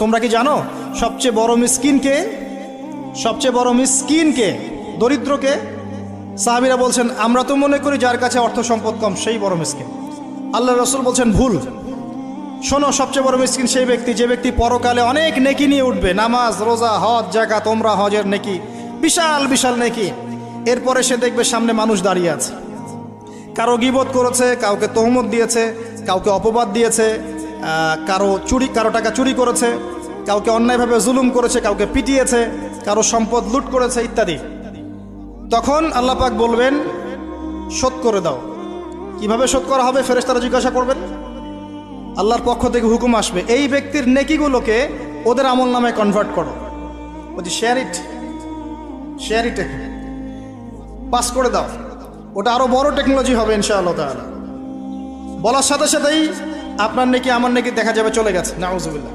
তোমরা কি জানো সবচেয়ে বড় মিসকিন কে? সবচেয়ে বড় মিসকিন কে? দরিদ্র কে? সাহাবীরা বলছেন আমরা তো মনে করি যার কাছে অর্থ সম্পদ কম সেই বড় মিসকিন। আল্লাহ রাসূল বলছেন ভুল। শোনো, সবচেয়ে বড় মিসকিন সেই ব্যক্তি যে ব্যক্তি পরকালে অনেক নেকি নিয়ে উঠবে, নামাজ, রোজা, হজ, যাকাত, ওমরা, হজের নেকি, বিশাল বিশাল নেকি। এরপরে সে দেখবে সামনে মানুষ দাঁড়িয়ে আছে, কারো গীবত করেছে, কাউকে তহমত দিয়েছে, কাউকে অপবাদ দিয়েছে, কারো টাকা চুরি করেছে, কাউকে অন্যায়ভাবে জুলুম করেছে, কাউকে পিটিয়েছে, কারো সম্পদ লুট করেছে ইত্যাদি। তখন আল্লাহ পাক বলবেন শোধ করে দাও। কিভাবে শোধ করা হবে? ফেরেশতারা জিজ্ঞাসা করবেন, আল্লাহর পক্ষ থেকে হুকুম আসবে এই ব্যক্তির নেকিগুলোকে ওদের আমল নামায় কনভার্ট করো, বলছি শেয়ার ইট পাস করে দাও। ওটা আরো বড় টেকনোলজি হবে ইনশাআল্লাহ তাআলা। বলার সাথে সাথেই আপনার নেকি আমার নেকি দেখা যাবে চলে গেছে, নাউজুবিল্লাহ।